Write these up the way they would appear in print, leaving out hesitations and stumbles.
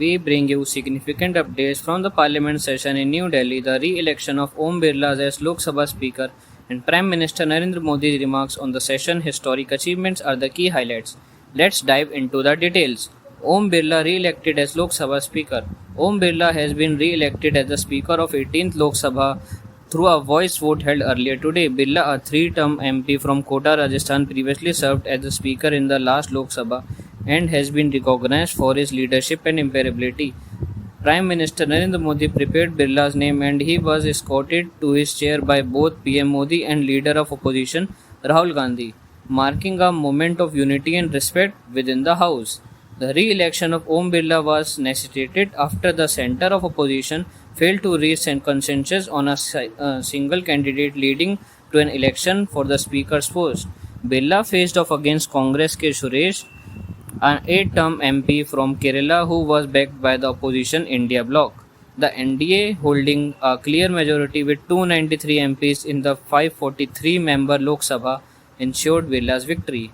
we bring you significant updates from the Parliament session in New Delhi, the re-election of Om Birla as Lok Sabha Speaker, and Prime Minister Narendra Modi's remarks on the session. Historic achievements are the key highlights. Let's dive into the details. Om Birla re-elected as Lok Sabha Speaker. Om Birla has been re-elected as the Speaker of 18th Lok Sabha through a voice vote held earlier today. Birla, a three-term MP from Kota, Rajasthan, previously served as the Speaker in the last Lok Sabha and has been recognized for his leadership and imperability. Prime Minister Narendra Modi prepared Birla's name and he was escorted to his chair by both PM Modi and Leader of Opposition Rahul Gandhi, marking a moment of unity and respect within the House. The re-election of Om Birla was necessitated after the centre of opposition failed to reach consensus on a single candidate, leading to an election for the Speaker's post. Birla faced off against Congress K. Suresh, an 8-term MP from Kerala who was backed by the opposition India bloc. The NDA, holding a clear majority with 293 MPs in the 543-member Lok Sabha, ensured Birla's victory.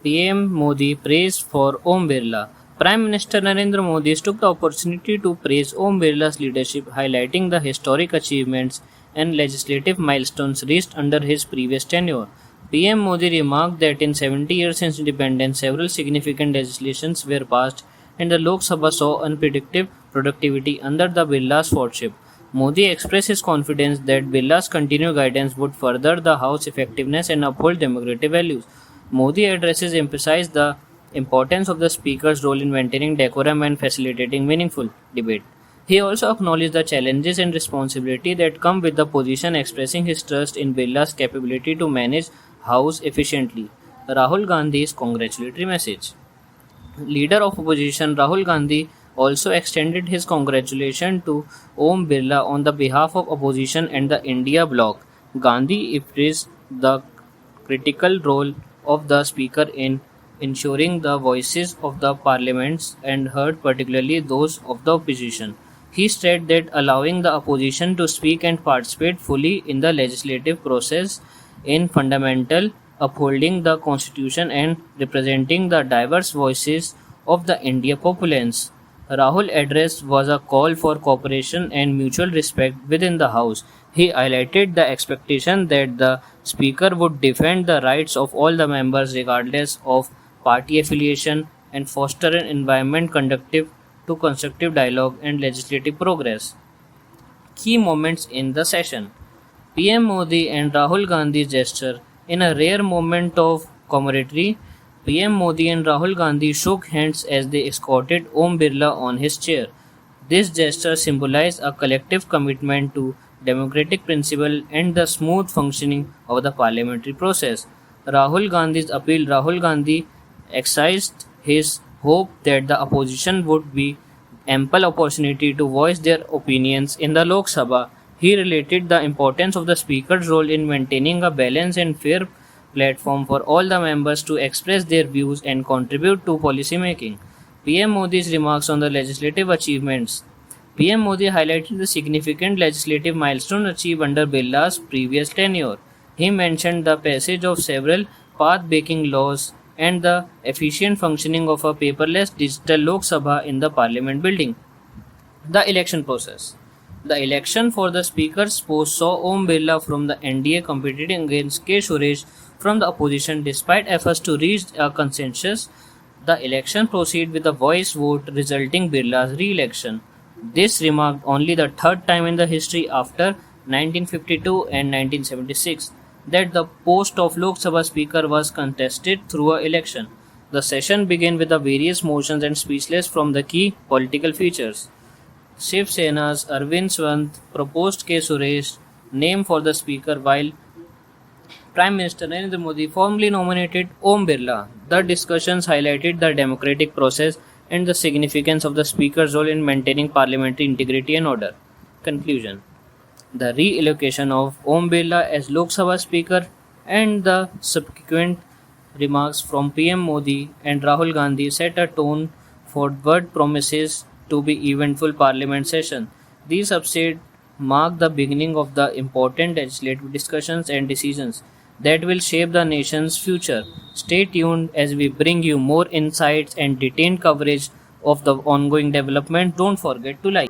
PM Modi praised for Om Birla. Prime Minister Narendra Modi took the opportunity to praise Om Birla's leadership, highlighting the historic achievements and legislative milestones reached under his previous tenure. PM Modi remarked that in 70 years since independence, several significant legislations were passed and the Lok Sabha saw unpredictable productivity under the Birla's lordship. Modi expressed his confidence that Birla's continued guidance would further the House's effectiveness and uphold democratic values. Modi addresses emphasized the importance of the Speaker's role in maintaining decorum and facilitating meaningful debate. He also acknowledged the challenges and responsibility that come with the position, expressing his trust in Birla's capability to manage House efficiently. Rahul Gandhi's congratulatory message. Leader of opposition Rahul Gandhi also extended his congratulations to Om Birla on the behalf of opposition and the India bloc. Gandhi praised the critical role of the Speaker in ensuring the voices of the parliaments and heard, particularly those of the opposition. He stated that allowing the opposition to speak and participate fully in the legislative process in fundamental, upholding the constitution and representing the diverse voices of the India populace. Rahul's address was a call for cooperation and mutual respect within the House. He highlighted the expectation that the Speaker would defend the rights of all the members regardless of party affiliation and foster an environment conducive to constructive dialogue and legislative progress. Key moments in the session. PM Modi and Rahul Gandhi's gesture. In a rare moment of camaraderie, PM Modi and Rahul Gandhi shook hands as they escorted Om Birla on his chair. This gesture symbolized a collective commitment to democratic principle and the smooth functioning of the parliamentary process. Rahul Gandhi expressed his hope that the opposition would be ample opportunity to voice their opinions in the Lok Sabha. He related the importance of the Speaker's role in maintaining a balanced and fair platform for all the members to express their views and contribute to policy making. PM Modi's remarks on the legislative achievements. PM Modi highlighted the significant legislative milestone achieved under Birla's previous tenure. He mentioned the passage of several path-breaking laws and the efficient functioning of a paperless digital Lok Sabha in the Parliament building. The election process. The election for the Speaker's post saw Om Birla from the NDA competing against K. Suresh from the opposition. Despite efforts to reach a consensus, the election proceeded with a voice vote, resulting Birla's re-election. This remarked only the third time in the history after 1952 and 1976 that the post of Lok Sabha Speaker was contested through an election. The session began with the various motions and speeches from the key political features. Shiv Sena's Arvind Swant proposed K. Suresh name for the Speaker, while Prime Minister Narendra Modi formally nominated Om Birla. The discussions highlighted the democratic process and the significance of the Speaker's role in maintaining parliamentary integrity and order. Conclusion. The re-allocation of Om Birla as Lok Sabha Speaker and the subsequent remarks from PM Modi and Rahul Gandhi set a tone for what promises to be eventful parliament session. These updates mark the beginning of the important legislative discussions and decisions that will shape the nation's future. Stay tuned as we bring you more insights and detailed coverage of the ongoing development. Don't forget to like.